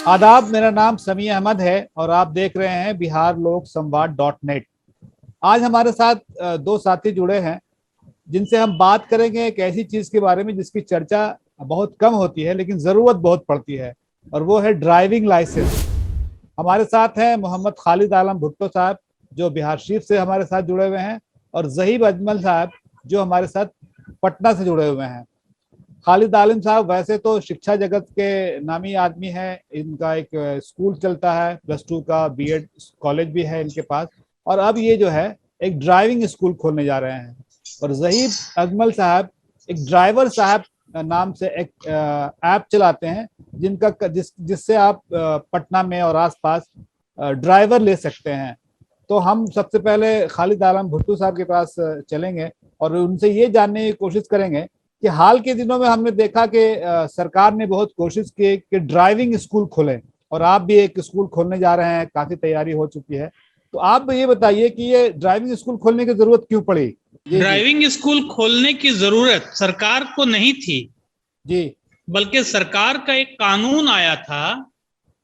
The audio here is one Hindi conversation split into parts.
आदाब, मेरा नाम समी अहमद है और आप देख रहे हैं बिहार लोक संवाद.net। आज हमारे साथ दो साथी जुड़े हैं जिनसे हम बात करेंगे एक ऐसी चीज के बारे में जिसकी चर्चा बहुत कम होती है लेकिन जरूरत बहुत पड़ती है, और वो है ड्राइविंग लाइसेंस। हमारे साथ हैं मोहम्मद खालिद आलम भुट्टो साहब जो बिहार शरीफ से हमारे साथ जुड़े हुए हैं, और जहीब अजमल साहब जो हमारे साथ पटना से जुड़े हुए हैं। खालिद आलिम साहब वैसे तो शिक्षा जगत के नामी आदमी हैं। इनका एक स्कूल चलता है, +2 का बीएड कॉलेज भी है इनके पास, और अब ये जो है एक ड्राइविंग स्कूल खोलने जा रहे हैं। और जहीब अजमल साहब एक ड्राइवर साहब नाम से एक ऐप चलाते हैं जिससे आप पटना में और आसपास ड्राइवर ले सकते हैं। तो हम सबसे पहले खालिद आलम भुट्टो साहब के पास चलेंगे और उनसे ये जानने की कोशिश करेंगे कि हाल के दिनों में हमने देखा कि सरकार ने बहुत कोशिश की कि ड्राइविंग स्कूल खोले, और आप भी एक स्कूल खोलने जा रहे हैं, काफी तैयारी हो चुकी है। तो आप ये बताइए कि ये ड्राइविंग स्कूल खोलने की जरूरत क्यों पड़ी? ड्राइविंग स्कूल खोलने की जरूरत सरकार को नहीं थी जी, बल्कि सरकार का एक कानून आया था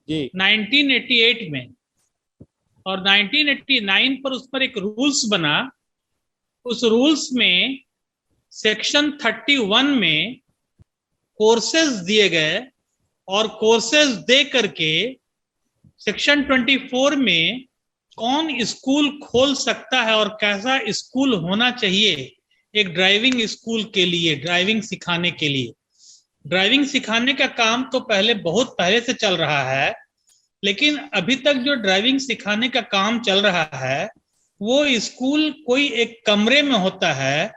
जी 1988 में, और 1989 पर उस पर एक रूल्स बना। उस रूल्स में सेक्शन 31 में कोर्सेज दिए गए, और कोर्सेज दे करके सेक्शन 24 में कौन स्कूल खोल सकता है और कैसा स्कूल होना चाहिए एक ड्राइविंग स्कूल के लिए, ड्राइविंग सिखाने के लिए। ड्राइविंग सिखाने का काम तो बहुत पहले से चल रहा है, लेकिन अभी तक जो ड्राइविंग सिखाने का काम चल रहा है वो स्कूल कोई एक कमरे में होता है।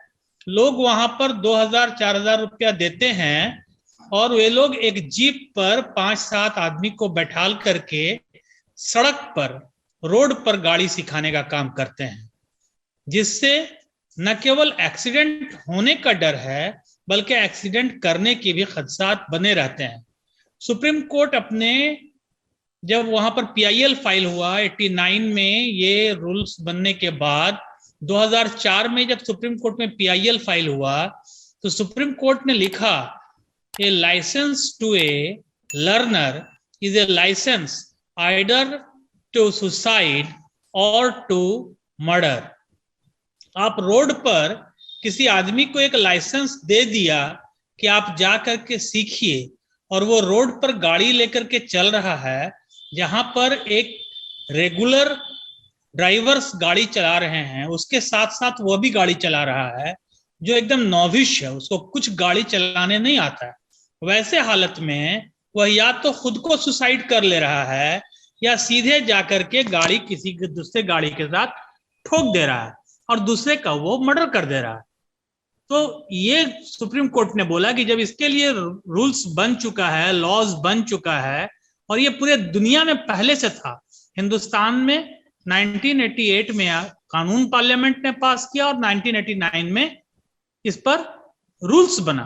लोग वहां पर 2000-4000 रुपया देते हैं और वे लोग एक जीप पर 5-7 आदमी को बैठाल करके सड़क पर, रोड पर गाड़ी सिखाने का काम करते हैं, जिससे न केवल एक्सीडेंट होने का डर है बल्कि एक्सीडेंट करने के भी खदशात बने रहते हैं। सुप्रीम कोर्ट अपने जब वहां पर PIL फाइल हुआ 89 में, ये रूल्स बनने के बाद 2004 में जब सुप्रीम कोर्ट में PIL फाइल हुआ तो सुप्रीम कोर्ट ने लिखा, a licence to a learner is a licence either to suicide और टू मर्डर। आप रोड पर किसी आदमी को एक लाइसेंस दे दिया कि आप जा करके सीखिए, और वो रोड पर गाड़ी लेकर के चल रहा है जहां पर एक रेगुलर ड्राइवर्स गाड़ी चला रहे हैं, उसके साथ साथ वो भी गाड़ी चला रहा है जो एकदम नॉविश है, उसको कुछ गाड़ी चलाने नहीं आता है। वैसे हालत में वह या तो खुद को सुसाइड कर ले रहा है या सीधे जाकर के गाड़ी किसी दूसरे गाड़ी के साथ ठोक दे रहा है और दूसरे का वो मर्डर कर दे रहा है। तो ये सुप्रीम कोर्ट ने बोला कि जब इसके लिए रूल्स बन चुका है, लॉज बन चुका है, और ये पूरे दुनिया में पहले से था, हिंदुस्तान में 1988 में कानून पार्लियामेंट ने पास किया और 1989 में इस पर रूल्स बना।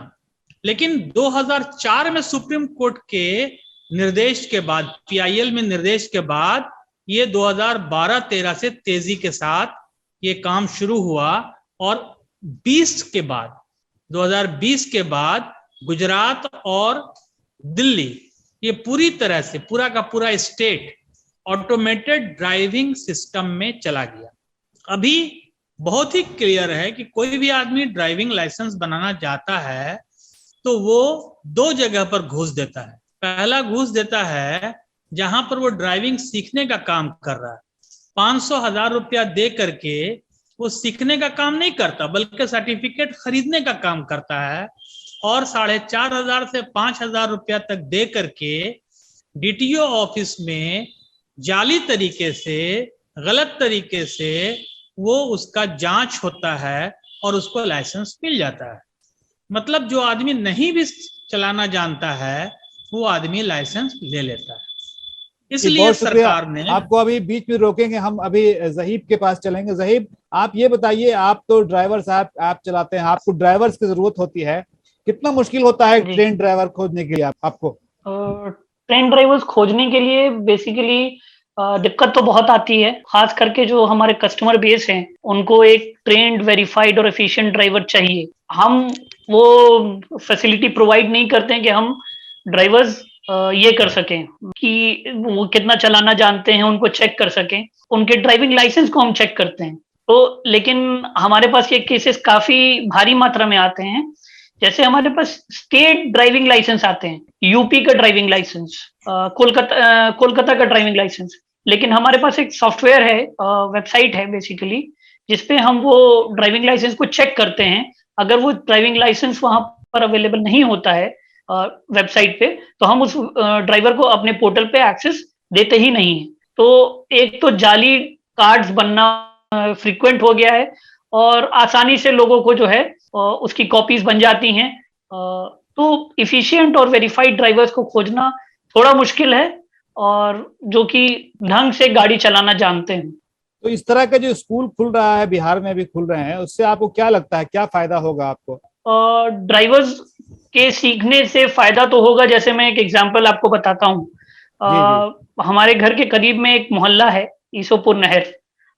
लेकिन 2004 में सुप्रीम कोर्ट के निर्देश के बाद, PIL में निर्देश के बाद, ये 2012-13 से तेजी के साथ ये काम शुरू हुआ, और 2020 के बाद गुजरात और दिल्ली, ये पूरी तरह से पूरा का पूरा स्टेट ऑटोमेटेड ड्राइविंग सिस्टम में चला गया। अभी बहुत ही क्लियर है कि कोई भी आदमी ड्राइविंग लाइसेंस बनाना चाहता है तो वो 2 जगह पर घूस देता है। पहला घूस देता है जहां पर वो ड्राइविंग सीखने का काम कर रहा है, 500-1000 रुपया दे करके वो सीखने का काम नहीं करता बल्कि सर्टिफिकेट खरीदने का काम करता है, और 4500 से 5000 रुपया तक दे करके DTO ऑफिस में जाली तरीके से, गलत तरीके से वो उसका जांच होता है और उसको लाइसेंस मिल जाता है। मतलब जो आदमी नहीं भी चलाना जानता है वो आदमी लाइसेंस ले लेता है। इसलिए सरकार ने, आपको अभी बीच में रोकेंगे, हम अभी जहीब के पास चलेंगे। जहीब, आप ये बताइए, आप तो ड्राइवर साहब ऐप चलाते हैं, आपको ड्राइवर्स की जरूरत होती है, कितना मुश्किल होता है ट्रेन ड्राइवर खोजने के लिए आपको? ट्रेन ड्राइवर्स खोजने के लिए बेसिकली दिक्कत तो बहुत आती है, खास करके जो हमारे कस्टमर बेस हैं उनको एक ट्रेंड, वेरीफाइड और एफिशिएंट ड्राइवर चाहिए। हम वो फैसिलिटी प्रोवाइड नहीं करते हैं कि हम ड्राइवर्स ये कर सकें कि वो कितना चलाना जानते हैं, उनको चेक कर सकें। उनके ड्राइविंग लाइसेंस को हम चेक करते हैं। तो लेकिन हमारे पास ये केसेस काफ़ी भारी मात्रा में आते हैं। जैसे हमारे पास स्टेट ड्राइविंग लाइसेंस आते हैं, यूपी का ड्राइविंग लाइसेंस, कोलकाता का ड्राइविंग लाइसेंस। लेकिन हमारे पास एक सॉफ्टवेयर है, वेबसाइट है बेसिकली, जिसपे हम वो ड्राइविंग लाइसेंस को चेक करते हैं। अगर वो ड्राइविंग लाइसेंस वहाँ पर अवेलेबल नहीं होता है वेबसाइट पे, तो हम उस ड्राइवर को अपने पोर्टल पे एक्सेस देते ही नहीं है। तो एक तो जाली कार्ड्स बनना फ्रीक्वेंट हो गया है, और आसानी से लोगों को जो है उसकी कॉपीज बन जाती हैं। तो इफिशिएंट और वेरीफाइड ड्राइवर्स को खोजना थोड़ा मुश्किल है, और जो कि ढंग से गाड़ी चलाना जानते हैं। तो इस तरह का जो स्कूल खुल रहा है, बिहार में भी खुल रहे हैं, उससे आपको क्या लगता है, क्या फायदा होगा आपको? ड्राइवर्स के सीखने से फायदा तो होगा। जैसे मैं एक एग्जांपल आपको बताता हूँ। हमारे घर के करीब में एक मोहल्ला है, ईसोपुर नहर।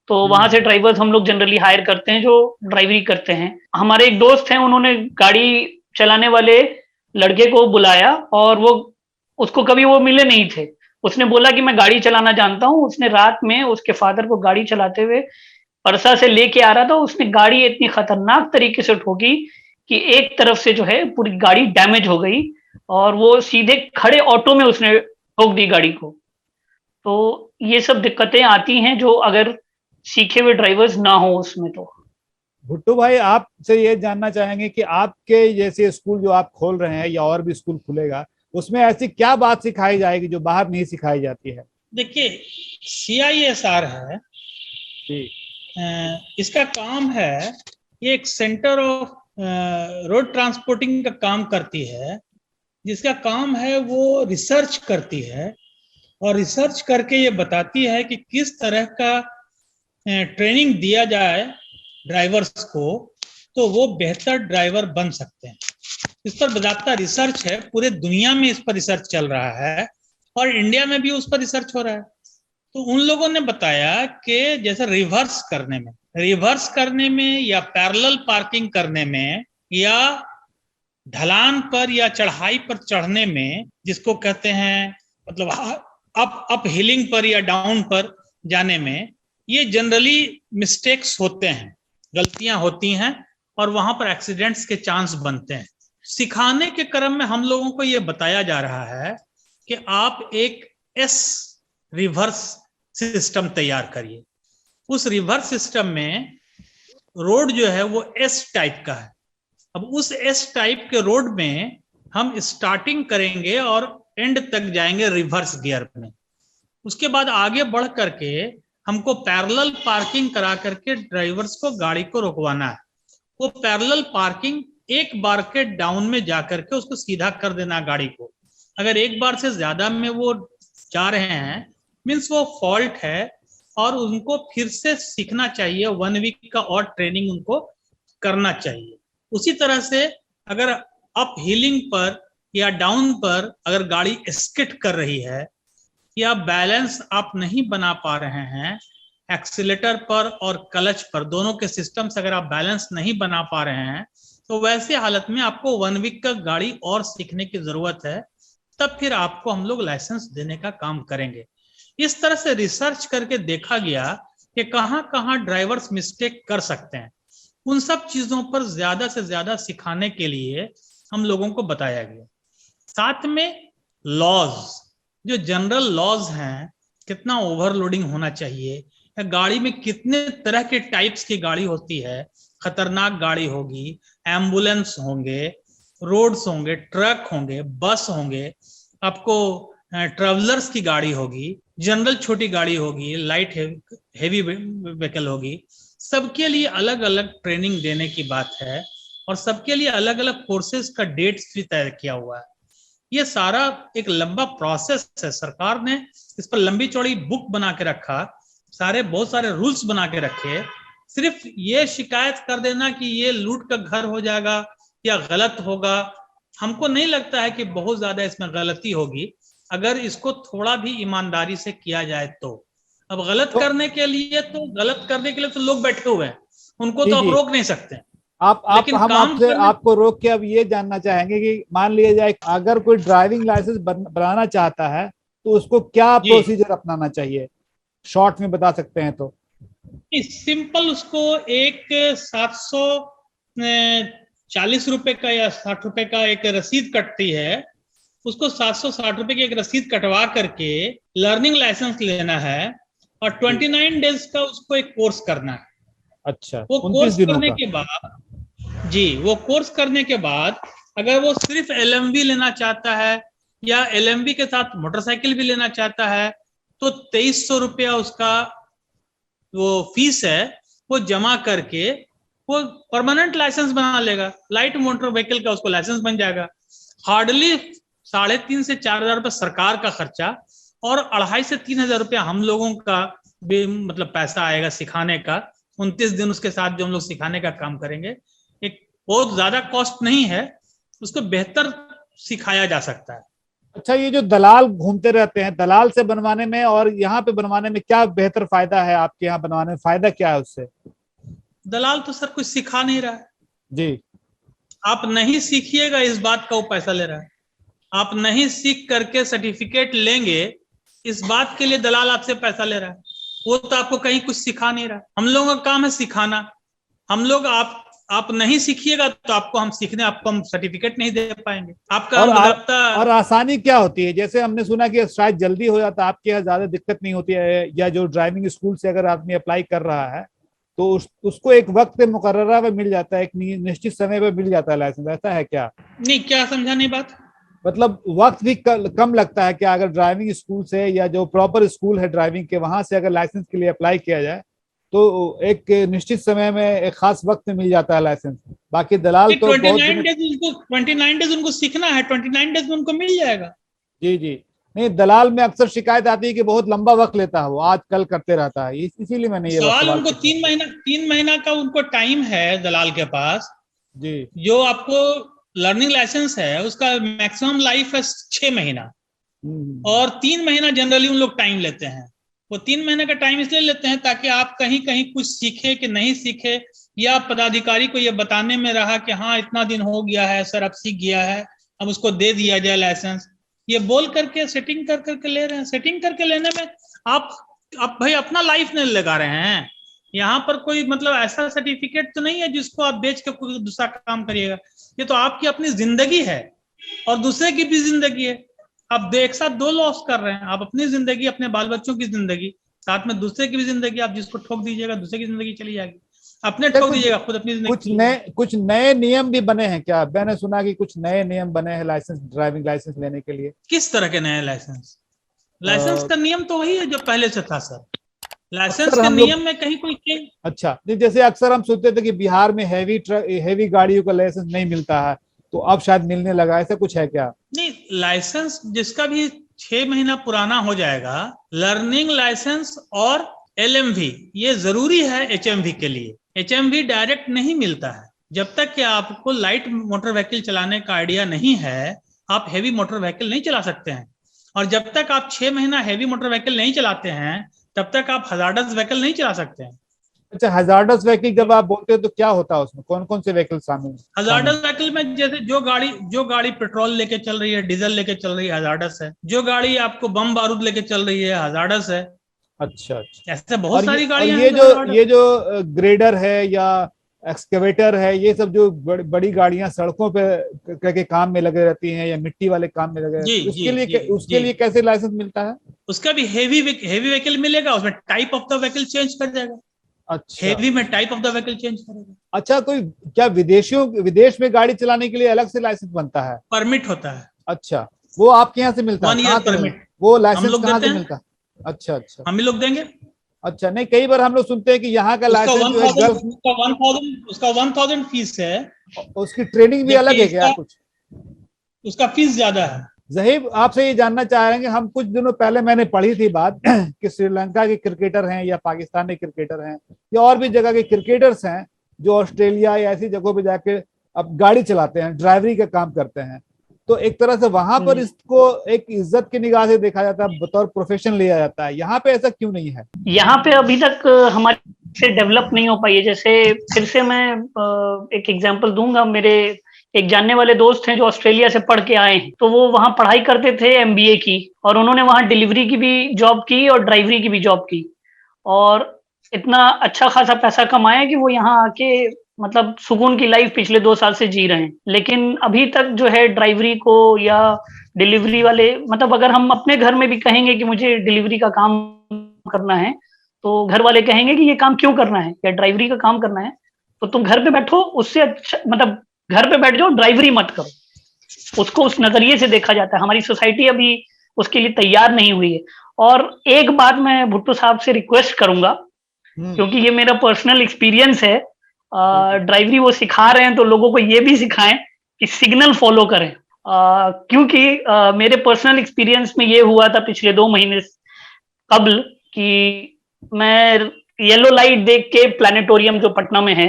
तो वहां से ड्राइवर्स हम लोग जनरली हायर करते हैं जो ड्राइवरी करते हैं। हमारे एक दोस्त हैं, उन्होंने गाड़ी चलाने वाले लड़के को बुलाया, और उसको कभी वो मिले नहीं थे। उसने बोला कि मैं गाड़ी चलाना जानता हूँ। उसने रात में उसके फादर को गाड़ी चलाते हुए परसा से लेके आ रहा था। उसने गाड़ी इतनी खतरनाक तरीके से ठोकी कि एक तरफ से जो है पूरी गाड़ी डैमेज हो गई, और वो सीधे खड़े ऑटो में उसने ठोक दी गाड़ी को। तो ये सब दिक्कतें आती हैं जो अगर सीखे हुए ड्राइवर्स ना हो उसमें। तो भुट्टू भाई, आपसे ये जानना चाहेंगे कि आपके जैसे स्कूल जो आप खोल रहे हैं या और भी स्कूल खुलेगा, उसमें ऐसी क्या बात सिखाई जाएगी जो बाहर नहीं सिखाई जाती है? देखिए, CISR है, इसका काम है, ये एक सेंटर ऑफ रोड ट्रांसपोर्टिंग का काम करती है, जिसका काम है वो रिसर्च करती है, और रिसर्च करके ये बताती है कि किस तरह का ट्रेनिंग दिया जाए ड्राइवर्स को, तो वो बेहतर ड्राइवर बन सकते हैं। इस पर बाकायदा रिसर्च है, पूरे दुनिया में इस पर रिसर्च चल रहा है, और इंडिया में भी उस पर रिसर्च हो रहा है। तो उन लोगों ने बताया कि जैसे रिवर्स करने में या पैरेलल पार्किंग करने में, या ढलान पर या चढ़ाई पर चढ़ने में, जिसको कहते हैं मतलब अप हिलिंग पर या डाउन पर जाने में, ये जनरली मिस्टेक्स होते हैं, गलतियां होती हैं, और वहां पर एक्सीडेंट्स के चांस बनते हैं। सिखाने के क्रम में हम लोगों को ये बताया जा रहा है कि आप एक एस रिवर्स सिस्टम तैयार करिए। उस रिवर्स सिस्टम में रोड जो है वो एस टाइप का है। अब उस एस टाइप के रोड में हम स्टार्टिंग करेंगे और एंड तक जाएंगे रिवर्स गियर में। उसके बाद आगे बढ़ करके हमको पैरेलल पार्किंग करा करके ड्राइवर्स को गाड़ी को रोकवाना है। वो पैरेलल पार्किंग एक बार के डाउन में जाकर के उसको सीधा कर देना गाड़ी को। अगर एक बार से ज्यादा में वो जा रहे हैं, मीन्स वो फॉल्ट है, और उनको फिर से सीखना चाहिए। 1 वीक का और ट्रेनिंग उनको करना चाहिए। उसी तरह से अगर अप हिलिंग पर या डाउन पर अगर गाड़ी स्किट कर रही है, या बैलेंस आप नहीं बना पा रहे हैं एक्सीलेटर पर और क्लच पर, दोनों के सिस्टम से अगर आप बैलेंस नहीं बना पा रहे हैं, तो वैसे हालत में आपको 1 वीक का गाड़ी और सीखने की जरूरत है। तब फिर आपको हम लोग लाइसेंस देने का काम करेंगे। इस तरह से रिसर्च करके देखा गया कि कहाँ कहाँ ड्राइवर्स मिस्टेक कर सकते हैं। उन सब चीजों पर ज्यादा से ज्यादा सिखाने के लिए हम लोगों को बताया गया। साथ में लॉज, जो जनरल लॉज हैं, कितना ओवरलोडिंग होना चाहिए, गाड़ी में कितने तरह के टाइप्स की गाड़ी होती है, खतरनाक गाड़ी होगी, एम्बुलेंस होंगे, रोड्स होंगे, ट्रक होंगे, बस होंगे, आपको ट्रेवलर्स की गाड़ी होगी, जनरल छोटी गाड़ी होगी, लाइट हेवी व्हीकल होगी। सबके लिए अलग अलग ट्रेनिंग देने की बात है, और सबके लिए अलग अलग कोर्सेज का डेट्स भी तय किया हुआ है। ये सारा एक लंबा प्रोसेस है। सरकार ने इस पर लंबी चौड़ी बुक बना के रखा, बहुत सारे रूल्स बना के रखे। सिर्फ ये शिकायत कर देना कि ये लूट का घर हो जाएगा या गलत होगा, हमको नहीं लगता है कि बहुत ज्यादा इसमें गलती होगी अगर इसको थोड़ा भी ईमानदारी से किया जाए तो। अब गलत करने के लिए तो लोग बैठे हुए हैं, उनको तो आप रोक नहीं सकते। लेकिन हम काम आपसे करने आपको रोक के अब ये जानना चाहेंगे कि मान लिया जाए अगर कोई ड्राइविंग लाइसेंस बनाना चाहता है तो उसको क्या जी प्रोसीजर अपनाना चाहिए, शॉर्ट में बता सकते हैं तो? सिंपल, उसको एक 740 रुपए का या 60 रुपए का एक रसीद कटती है, उसको 760 रुपए की एक रसीद कटवा करके लर्निंग लाइसेंस लेना है और जी। 29 डेज का उसको एक कोर्स करना है। अच्छा, वो 29 कोर्स दिनों करने का? के बाद, जी, वो कोर्स करने के बाद अगर वो सिर्फ एलएमवी लेना चाहता है या एलएमवी के साथ मोटरसाइकिल भी लेना चाहता है तो 2300 रुपया उसका वो फीस है, वो जमा करके वो परमानेंट लाइसेंस बना लेगा, लाइट मोटर व्हीकल का उसको लाइसेंस बन जाएगा। हार्डली 3,500 से 4,000 रुपये सरकार का खर्चा और 2,500 से 3,000 रुपया हम लोगों का भी मतलब पैसा आएगा सिखाने का। 29 दिन उसके साथ जो हम लोग सिखाने का काम करेंगे, एक बहुत ज्यादा कॉस्ट नहीं है, उसको बेहतर सिखाया जा सकता है। अच्छा, ये जो दलाल घूमते रहते हैं, दलाल से बनवाने में और यहाँ पे बनवाने में क्या बेहतर फायदा है? आपके यहाँ बनवाने में फायदा क्या है उससे? दलाल तो सर कुछ सिखा नहीं रहा है, जी। आप नहीं सीखिएगा इस बात का वो पैसा ले रहा है। आप नहीं सीख करके सर्टिफिकेट लेंगे इस बात के लिए दलाल आपसे पैसा ले रहा है। वो तो आपको कहीं कुछ सिखा नहीं रहा। हम लोगों का काम है सिखाना। हम लोग आप नहीं सीखिएगा तो आपको हम सीखने, आपको हम सर्टिफिकेट नहीं दे पाएंगे। आपका और आसानी क्या होती है? जैसे हमने सुना कि शायद जल्दी हो जाता है, आपके यहाँ ज्यादा दिक्कत नहीं होती है, या जो ड्राइविंग स्कूल से अगर आदमी अप्लाई कर रहा है तो उसको एक वक्त मुकर्ररा पे मिल जाता है, एक निश्चित समय पे मिल जाता है लाइसेंस, ऐसा है क्या? नहीं, क्या समझा नहीं बात? मतलब वक्त भी कम लगता है क्या अगर ड्राइविंग स्कूल से या जो प्रॉपर स्कूल है ड्राइविंग के वहां से अगर लाइसेंस के लिए अप्लाई किया जाए तो एक निश्चित समय में एक खास वक्त में मिल जाता है लाइसेंस? बाकी दलाल तो बहुत 29 डेज उनको सीखना है, 29 डेज में उनको मिल जाएगा। जी जी। नहीं, दलाल में अक्सर शिकायत आती है कि बहुत लंबा वक्त लेता है, वो आज कल करते रहता है, इसीलिए मैंने ये सवाल, सवाल उनको पूछा। 3 महीना का उनको टाइम है दलाल के पास। जी। जो आपको लर्निंग लाइसेंस है उसका मैक्सिमम लाइफ है 6 महीना, और 3 महीना जनरली उन लोग टाइम लेते हैं। वो 3 महीने का टाइम इसलिए लेते हैं ताकि आप कहीं कहीं कुछ सीखे कि नहीं सीखे, या पदाधिकारी को ये बताने में रहा कि हाँ इतना दिन हो गया है सर, अब सीख गया है, अब उसको दे दिया जाए लाइसेंस, ये बोल करके सेटिंग कर करके ले रहे हैं। सेटिंग करके लेने में आप भाई अपना लाइफ नहीं लगा रहे हैं। यहाँ पर कोई मतलब ऐसा सर्टिफिकेट तो नहीं है जिसको आप बेच के कोई दूसरा काम करिएगा। ये तो आपकी अपनी जिंदगी है और दूसरे की भी जिंदगी है। आप एक साथ दो लॉस कर रहे हैं, आप अपनी जिंदगी, अपने बाल बच्चों की जिंदगी, साथ में दूसरे की भी जिंदगी। आप जिसको ठोक दीजिएगा दूसरे की जिंदगी चली जाएगी, अपने ठोक दीजिएगा खुद अपनी जिंदगी। कुछ नए नियम भी बने हैं क्या? मैंने सुना कि कुछ नए नियम बने हैं लाइसेंस, ड्राइविंग लाइसेंस लेने के लिए। किस तरह के नए लाइसेंस? लाइसेंस का नियम तो वही है जो पहले से था सर। लाइसेंस के नियम में कहीं कोई चेंज? अच्छा, जैसे अक्सर हम सोचते थे कि बिहार में हैवी गाड़ियों का लाइसेंस नहीं मिलता है, तो अब शायद मिलने लगा, ऐसा कुछ है क्या? नहीं, लाइसेंस जिसका भी 6 महीना पुराना हो जाएगा, लर्निंग लाइसेंस और एलएमवी ये जरूरी है एचएमवी के लिए। एचएमवी डायरेक्ट नहीं मिलता है। जब तक कि आपको लाइट मोटर व्हीकल चलाने का आइडिया नहीं है, आप हैवी मोटर व्हीकल नहीं चला सकते हैं। और जब तक आप 6 महीना हैवी मोटर व्हीकल नहीं चलाते हैं तब तक आप हजार्डस व्हीकल नहीं चला सकते हैं। अच्छा, हजार्डस व्हीकल जब आप बोलते हो तो क्या होता है उसमें? कौन कौन से व्हीकल शामिल हैं? हजार्डस व्हीकल में जैसे जो गाड़ी पेट्रोल लेके चल रही है, डीजल लेके चल रही है, हजार्डस है। जो गाड़ी आपको बम बारूद लेके चल रही है, हजार्डस है। अच्छा अच्छा। ऐसे बहुत सारी और गाड़ियां ये जो ग्रेडर है या एक्सकेवेटर है, ये सब जो बड़ी गाड़ियां सड़कों पे के काम में लगे रहती हैं या मिट्टी वाले काम में लगे रहती हैं, उसके लिए कैसे लाइसेंस मिलता है? उसका भी हेवी व्हीकल मिलेगा, उसमें type of the vehicle change कर जाएगा। अच्छा, हेवी में type of the vehicle change करेगा। अच्छा, क्या विदेश में गाड़ी चलाने के लिए अलग से लाइसेंस बनता है? परमिट होता है। अच्छा, वो आपके यहाँ से मिलता है? 1 ईयर परमिट। वो लाइसेंस कहाँ से मिलता है? अच्छा अच्छा, हम ही लोग देंगे। अच्छा, नहीं, कई बार हम लोग सुनते हैं कि यहाँ का लाइसेंस जो है उसका 1000 फीस है। उसकी ट्रेनिंग भी अलग है क्या कुछ? उसका फीस ज्यादा है। जहीब, आपसे ये जानना चाह रहे हैं कि हम कुछ दिनों पहले मैंने पढ़ी थी बात कि श्रीलंका के क्रिकेटर हैं या पाकिस्तानी क्रिकेटर हैं या और भी जगह के क्रिकेटर्स हैं जो ऑस्ट्रेलिया या ऐसी जगहों पे जाके अब गाड़ी चलाते हैं, ड्राइवरी का काम करते हैं। तो एक तरह से वहां पर इसको एक इज्जत की निगाह से देखा जाता है, बतौर प्रोफेशन लिया जाता है। यहाँ पे ऐसा क्यों नहीं है? यहाँ पे अभी तक हमारी से डेवलप नहीं हो पाई है। जैसे फिर से मैं एक एग्जांपल दूंगा, मेरे एक जानने वाले दोस्त हैं जो ऑस्ट्रेलिया से पढ़ के आए हैं, तो वो वहाँ पढ़ाई करते थे एमबीए की, और उन्होंने वहाँ डिलीवरी की भी जॉब की और ड्राइवरी की भी जॉब की, और इतना अच्छा खासा पैसा कमाया कि वो यहाँ आके मतलब सुकून की लाइफ पिछले 2 साल से जी रहे हैं। लेकिन अभी तक जो है ड्राइवरी को या डिलीवरी वाले, मतलब अगर हम अपने घर में भी कहेंगे कि मुझे डिलीवरी का काम करना है, तो घर वाले कहेंगे कि ये काम क्यों करना है, या ड्राइवरी का काम करना है तो तुम घर पे बैठो, उससे अच्छा मतलब घर पे बैठ जाओ, ड्राइवरी मत करो। उसको उस नजरिए से देखा जाता है। हमारी सोसाइटी अभी उसके लिए तैयार नहीं हुई है। और एक बात मैं भुट्टो साहब से रिक्वेस्ट करूंगा, क्योंकि ये मेरा पर्सनल एक्सपीरियंस है, ड्राइवरी वो सिखा रहे हैं तो लोगों को ये भी सिखाएं कि सिग्नल फॉलो करें। क्योंकि मेरे पर्सनल एक्सपीरियंस में ये हुआ था पिछले 2 महीने कबल कि मैं येलो लाइट देख के प्लानिटोरियम जो पटना में है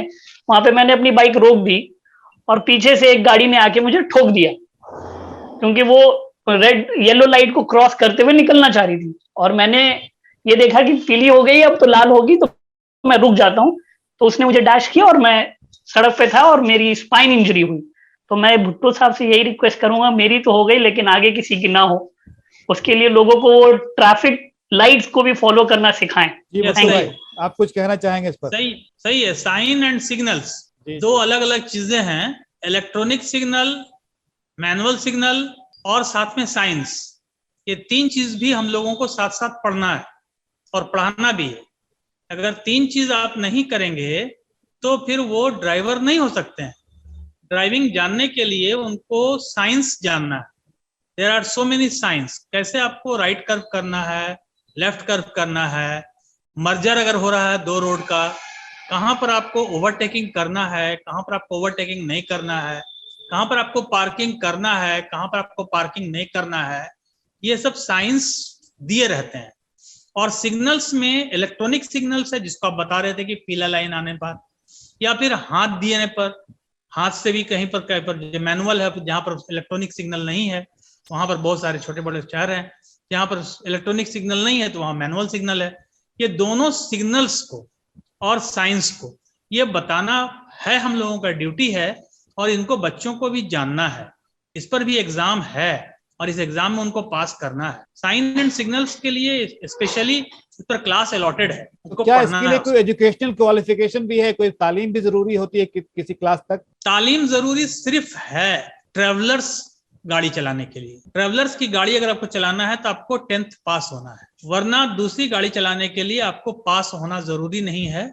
वहां पे मैंने अपनी बाइक रोक दी, और पीछे से एक गाड़ी ने आके मुझे ठोक दिया, क्योंकि वो रेड येलो लाइट को क्रॉस करते हुए निकलना चाह रही थी, और मैंने ये देखा कि पीली हो गई, अब तो लाल होगी तो मैं रुक जाता हूँ, तो उसने मुझे डैश किया और मैं सड़क पे था और मेरी स्पाइन इंजरी हुई। तो मैं भुट्टो साहब से यही रिक्वेस्ट करूंगा, मेरी तो हो गई लेकिन आगे किसी की ना हो, उसके लिए लोगों को वो ट्रैफिक लाइट्स को भी फॉलो करना सिखाएं। आप कुछ कहना चाहेंगे इस पर? सही है। साइन एंड सिग्नल्स दो अलग अलग चीजें हैं। इलेक्ट्रॉनिक सिग्नल, मैनुअल सिग्नल और साथ में साइंस, ये 3 चीज भी हम लोगों को साथ साथ पढ़ना है और पढ़ाना भी है। अगर 3 चीज आप नहीं करेंगे तो फिर वो ड्राइवर नहीं हो सकते हैं। ड्राइविंग जानने के लिए उनको साइंस जानना है। There are so many science. कैसे आपको राइट कर्व करना है, लेफ्ट कर्व करना है, मर्जर अगर हो रहा है 2 रोड का, कहाँ पर आपको ओवरटेकिंग करना है, कहाँ पर आपको ओवरटेकिंग नहीं करना है, कहाँ पर आपको पार्किंग करना है, कहाँ पर आपको पार्किंग नहीं करना है, ये सब साइंस दिए रहते हैं। और सिग्नल्स में इलेक्ट्रॉनिक सिग्नल्स है, जिसको आप बता रहे थे कि पीला लाइन आने पर या फिर हाथ दिए पर, हाथ से भी कहीं पर मैनुअल है, जहाँ पर इलेक्ट्रॉनिक सिग्नल नहीं है वहां पर बहुत सारे छोटे बड़े शहर हैं जहाँ पर इलेक्ट्रॉनिक सिग्नल नहीं है तो वहां मैनुअल सिग्नल है। ये दोनों सिग्नल्स को और साइंस को ये बताना है हम लोगों का ड्यूटी है, और इनको बच्चों को भी जानना है। इस पर भी एग्जाम है और इस एग्जाम में उनको पास करना है। साइन एंड सिग्नल्स के लिए स्पेशली इस पर क्लास अलॉटेड है। क्या इसके लिए कोई एजुकेशनल क्वालिफिकेशन भी है, कोई तालीम भी जरूरी होती है किसी क्लास तक? तालीम जरूरी सिर्फ है ट्रेवलर्स गाड़ी चलाने के लिए। ट्रेवलर्स की गाड़ी अगर आपको चलाना है तो आपको 10th पास होना है, वरना दूसरी गाड़ी चलाने के लिए आपको पास होना जरूरी नहीं है,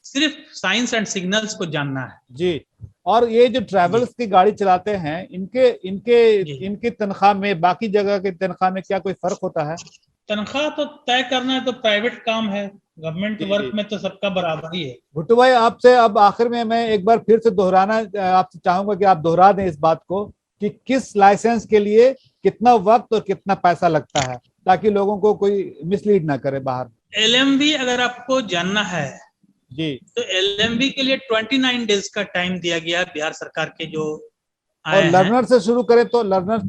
सिर्फ साइंस एंड सिग्नल्स को जानना है। जी। और ये जो ट्रैवल्स की गाड़ी चलाते हैं, इनके तनख्वाह में बाकी जगह के तनख्वाह में क्या कोई फर्क होता है? तनख्वाह तो तय करना है तो प्राइवेट काम है, गवर्नमेंट वर्क में तो सबका बराबर ही है। भुट्टो भाई, आपसे अब आखिर में मैं एक बार फिर से दोहराना आपसे चाहूंगा कि आप दोहरा दें इस बात को कि किस लाइसेंस के लिए कितना वक्त और कितना पैसा लगता है, ताकि लोगों को कोई मिसलीड ना करे बाहर। LMV अगर आपको जानना है जी, तो LMV के लिए 29 डेज का टाइम दिया गया बिहार सरकार के जो और लर्नर से शुरू करें तो लर्नर्स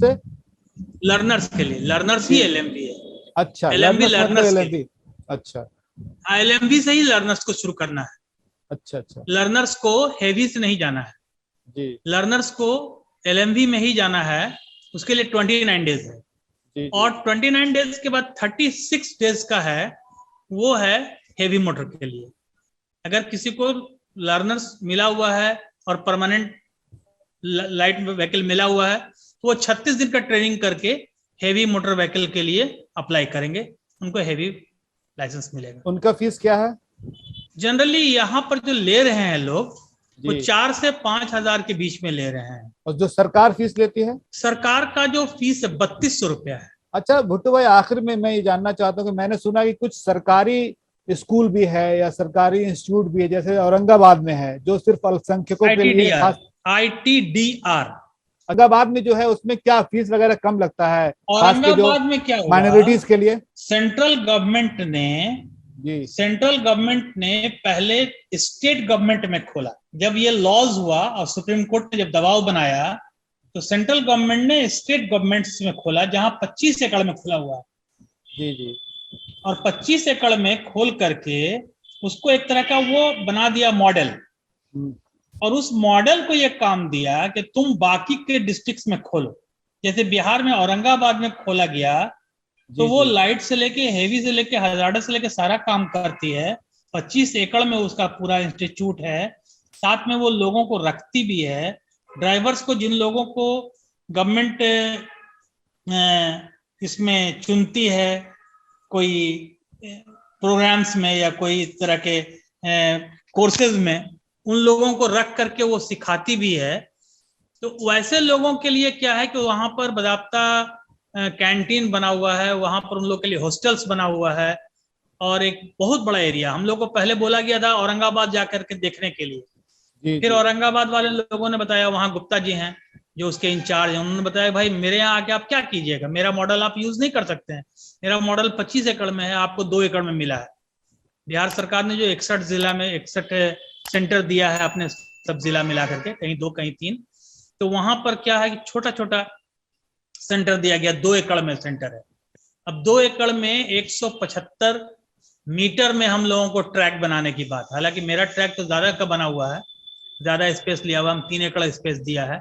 के लिए लर्नर्स ही LMV है। अच्छा, लर्नर्स अच्छा, LMV से ही लर्नर्स को शुरू करना है। अच्छा, लर्नर्स को हेवी से नहीं जाना है जी, लर्नर्स को LMV में ही जाना है। उसके लिए 29 डेज है जी। और 29 डेज के बाद 36 डेज का है, वो है हेवी मोटर के लिए। अगर किसी को लर्नर्स मिला हुआ है और परमानेंट लाइट व्हीकल मिला हुआ है तो वो 36 दिन का ट्रेनिंग करके हेवी मोटर व्हीकल के लिए अप्लाई करेंगे, उनको हेवी लाइसेंस मिलेगा। उनका फीस क्या है? जनरली यहाँ पर जो ले रहे हैं लोग वो 4 से 5 हजार के बीच में ले रहे हैं। और जो सरकार फीस लेती है? सरकार का जो फीस है 3200 रुपया है। अच्छा भुट्टो भाई, आखिर में मैं ये जानना चाहता हूँ कि मैंने सुना कि कुछ सरकारी स्कूल भी है या सरकारी इंस्टीट्यूट भी है, जैसे औरंगाबाद में है जो सिर्फ अल्पसंख्यकों के लिए खास। ITDR औरंगाबाद में जो है उसमें क्या फीस वगैरह कम लगता है? औरंगाबाद में क्या माइनॉरिटीज के लिए सेंट्रल गवर्नमेंट ने पहले स्टेट गवर्नमेंट में खोला। जब ये लॉज हुआ और सुप्रीम कोर्ट ने जब दबाव बनाया तो सेंट्रल गवर्नमेंट ने स्टेट गवर्नमेंट्स में खोला, जहां 25 एकड़ में खुला हुआ है। जी। और 25 एकड़ में खोल करके उसको एक तरह का वो बना दिया मॉडल, और उस मॉडल को ये काम दिया कि तुम बाकी के डिस्ट्रिक्ट्स में खोलो। जैसे बिहार में औरंगाबाद में खोला गया, तो वो लाइट से लेके हेवी से लेके हजार्डस से लेके सारा काम करती है। 25 एकड़ में उसका पूरा इंस्टीट्यूट है, साथ में वो लोगों को रखती भी है। ड्राइवर्स को, जिन लोगों को गवर्नमेंट इसमें चुनती है कोई प्रोग्राम्स में या कोई तरह के कोर्सेज में, उन लोगों को रख करके वो सिखाती भी है। तो वैसे लोगों के लिए क्या है कि वहां पर बाकायदा कैंटीन बना हुआ है, वहां पर उन लोगों के लिए हॉस्टल्स बना हुआ है, और एक बहुत बड़ा एरिया। हम लोग को पहले बोला गया था औरंगाबाद जाकर के देखने के लिए, फिर औरंगाबाद वाले लोगों ने बताया, वहां गुप्ता जी हैं जो उसके इंचार्ज हैं, उन्होंने बताया भाई मेरे यहाँ आके आप क्या कीजिएगा, मेरा मॉडल आप यूज नहीं कर सकते हैं, मेरा मॉडल 25 एकड़ में है, आपको 2 एकड़ में मिला है। बिहार सरकार ने जो 61 जिला में 61 सेंटर दिया है अपने सब जिला मिला करके, कहीं 2 कहीं 3, तो वहां पर क्या है कि छोटा छोटा सेंटर दिया गया, 2 एकड़ में सेंटर है। अब 2 एकड़ में 175 मीटर में हम लोगों को ट्रैक बनाने की बात, हालांकि मेरा ट्रैक तो ज्यादा का बना हुआ है, ज्यादा स्पेस लिया हुआ, हम 3 एकड़ स्पेस दिया है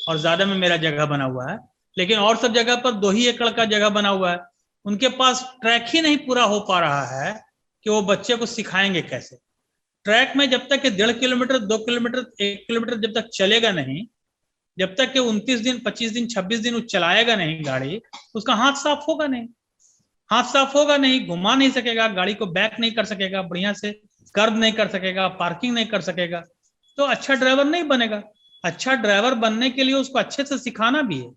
और ज्यादा में मेरा जगह बना हुआ है, लेकिन और सब जगह पर 2 ही एकड़ का जगह बना हुआ है। उनके पास ट्रैक ही नहीं पूरा हो पा रहा है कि वो बच्चे को सिखाएंगे कैसे। ट्रैक में जब तक कि 1.5 किलोमीटर 2 किलोमीटर 1 किलोमीटर जब तक चलेगा नहीं, जब तक कि 29 दिन 25 दिन 26 दिन वो चलाएगा नहीं गाड़ी, उसका हाथ साफ होगा नहीं, हाथ साफ होगा नहीं, घुमा नहीं सकेगा, गाड़ी को बैक नहीं कर सकेगा, बढ़िया से कर्व नहीं कर सकेगा, पार्किंग नहीं कर सकेगा, तो अच्छा ड्राइवर नहीं बनेगा। अच्छा ड्राइवर बनने के लिए उसको अच्छे से सिखाना भी है,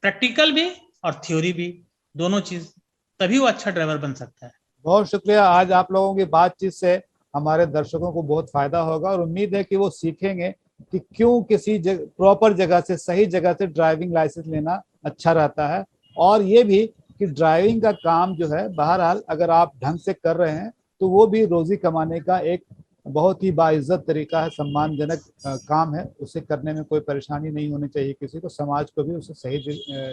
प्रैक्टिकल भी और थ्योरी भी, दोनों चीज, तभी वो अच्छा ड्राइवर बन सकता है। बहुत शुक्रिया। आज आप लोगों की बातचीत से हमारे दर्शकों को बहुत फायदा होगा और उम्मीद है कि वो सीखेंगे कि क्यों किसी प्रॉपर जगह से, सही जगह से ड्राइविंग लाइसेंस लेना अच्छा रहता है, और ये भी कि ड्राइविंग का काम जो है बहरहाल अगर आप ढंग से कर रहे हैं तो वो भी रोजी कमाने का एक बहुत ही बाइज्जत तरीका है, सम्मानजनक काम है। उसे करने में कोई परेशानी नहीं होनी चाहिए किसी को, समाज को भी उसे सही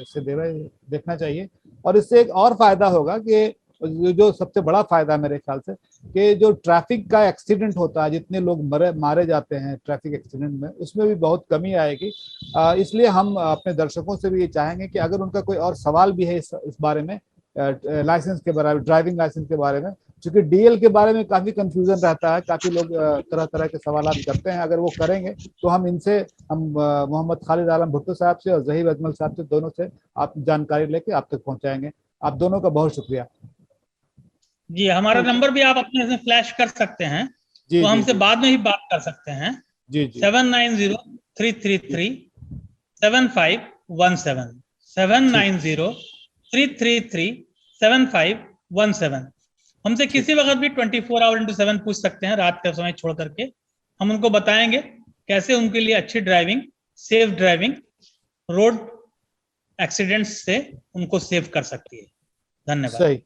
से देखना चाहिए। और इससे एक और फायदा होगा कि जो सबसे बड़ा फायदा मेरे ख्याल से, कि जो ट्रैफिक का एक्सीडेंट होता है, जितने लोग मारे जाते हैं ट्रैफिक एक्सीडेंट में, उसमें भी बहुत कमी आएगी। इसलिए हम अपने दर्शकों से भी ये चाहेंगे कि अगर उनका कोई और सवाल भी है इस बारे में, लाइसेंस के बारे में, ड्राइविंग लाइसेंस के बारे में, क्योंकि डीएल के बारे में काफी कंफ्यूजन रहता है, काफी लोग तरह तरह के सवाल करते हैं, अगर वो करेंगे तो हम मोहम्मद खालिद आलम भुट्टो साहब से और जहीर अजमल साहब से, दोनों से आप जानकारी लेके आप तक पहुंचाएंगे। आप दोनों का बहुत शुक्रिया। जी, हमारा नंबर भी आप अपने से फ्लैश कर सकते हैं, तो हमसे बाद में ही बात कर सकते हैं। जी जी 7903337517 7903337517। हमसे किसी वक्त भी 24 आवर इंटू 7 पूछ सकते हैं, रात का समय छोड़ करके। हम उनको बताएंगे कैसे उनके लिए अच्छी driving, safe driving road accidents से उनको सेव कर सकती है। धन्यवाद। सही।